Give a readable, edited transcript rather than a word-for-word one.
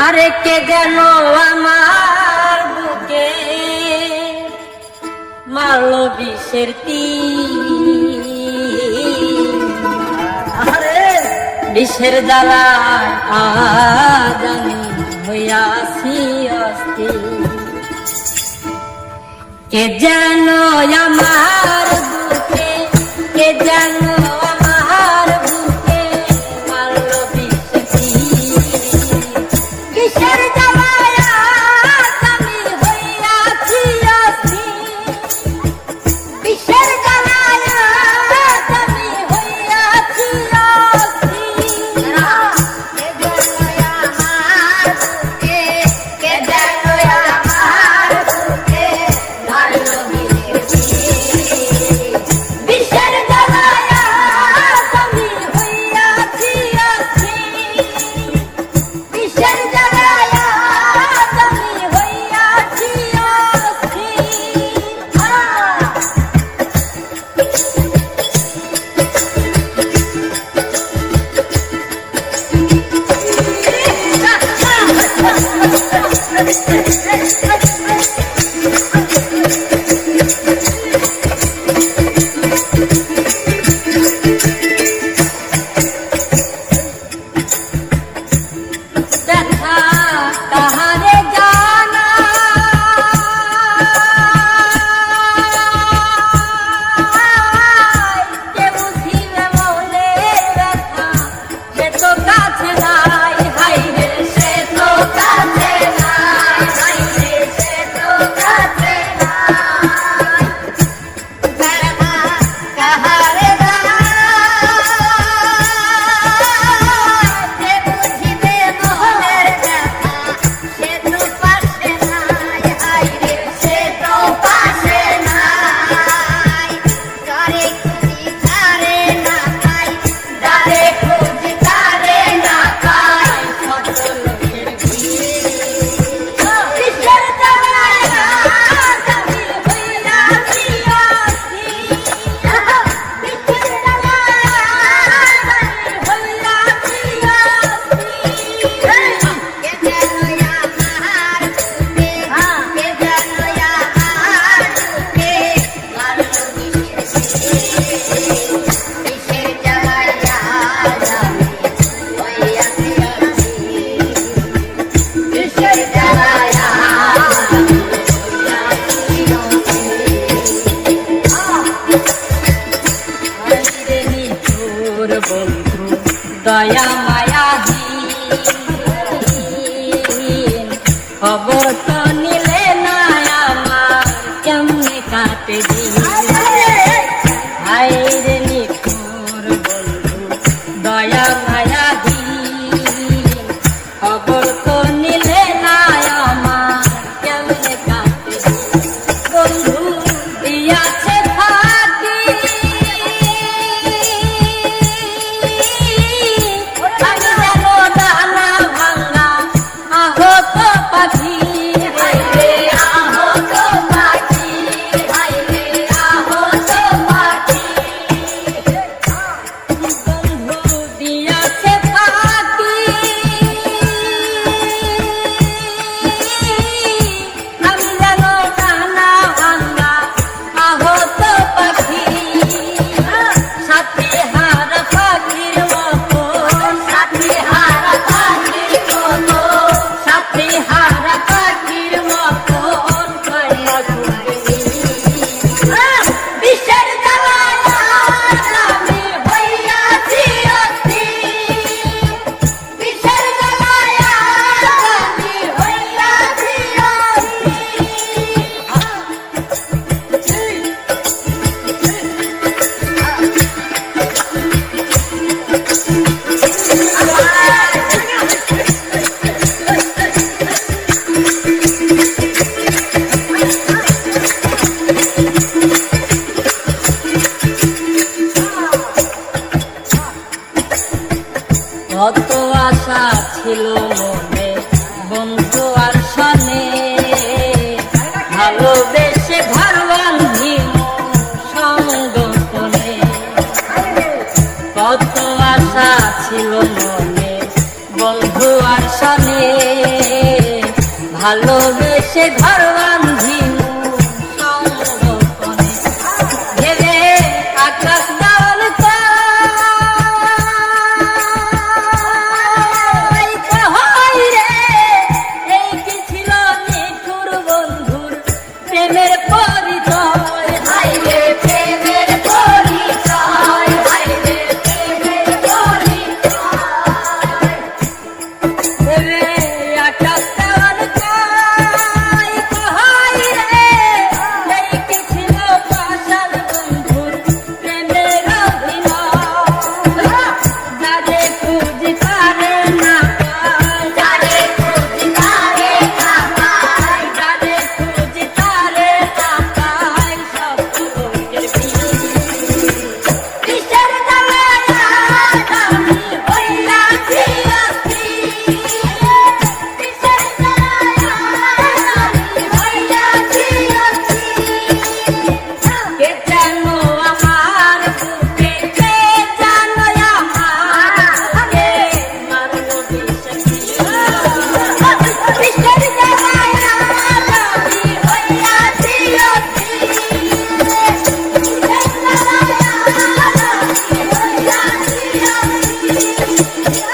আরে কে গেল আমার বুকে মারলো বিষের তীর, আরে বিষের জ্বালায় আজ আমি হইয়াছি অস্থির। কে যেন আমার বুকে, কে যেন আমার বুকে মারলো বিষের তীর, বিষের জ্বালায় আজ আমি হইয়াছি অস্থির, বিষের জ্বালায় আজ আমি হইয়াছি অস্থির। কে যেন আমার বুকে মারলো বিষের তীর, বিষের জ্বালায় আজ আমি হইয়াছি অস্থির, বিষের জ্বালায় আজ আমি হইয়াছি ব্যথা কাহারে জানা, কে বুঝিবে মনের ব্যথা, সে তো কাছে নাই, হাই রে সে তো কাছে নাই, হাই রে সে তো কাছে নাই। ব্যথা কাহারে জানা, কে বুঝিবে মনের ব্যথা, সে তো পাশে নাই, হাই রে সে তো পাশে নাই। যারে খুঁজি তারে না পাই, যারে খুঁজি তারে না পাই, শত লোকের ভিড়। বিষের জ্বালায় আজ আমি হইয়াছি অস্থির, বিষের জ্বালায় আজ আমি হইয়াছি অস্থির। কে যেন আমার বুকে, কে যেন আমার বুকে মারলো বিষের তীর, বিষের জ্বালায় আজ আমি হইয়াছি অস্থির, বিষের জ্বালায় আজ আমি হইয়াছি অস্থির। রে নিঠুর বন্ধু দয়া মায়াহীন, খবর তো নিলে না আমার কেমনে কাটে দিন। হায় রে নিঠুর বন্ধু দয়া মায়াহীন, খবর তো নিলে না আমার কেমনে কাটে দিন। বন্ধু দিয়াছে ফাঁকি, আমি যেন ডানা ভাঙা আহত পাখি, ভালোবেসে ঘর বাঁধিনু সংগোপনে ভেবে আকাশ দেওয়াল কই রে এই কি ছিল নিঠুর বন্ধুর প্রেমের পরিচয় হাই রে প্রেমের পরিচয় হাই রে প্রেমের পরিচয় ভেবে আকাশ দেওয়াল কই রে এই কি ছিল পাষাণ বন্ধুর প্রেমের অভিনয় যারে খুঁজি তারে না পাই যারে খুঁজি তারে না পাই যারে খুঁজি তারে না পাই সব লোকের কিসের জ্বালায় আমি হইয়াছি অস্থির কিসের জ্বালায় আমি হইয়াছি অস্থির কে জানো আমার বুকে কে জানো আমার বুকে মারলো বিষাক্তি কিসের জ্বালায় আমি হইয়াছি অস্থির কিসের জ্বালায় আমি হইয়াছি অস্থির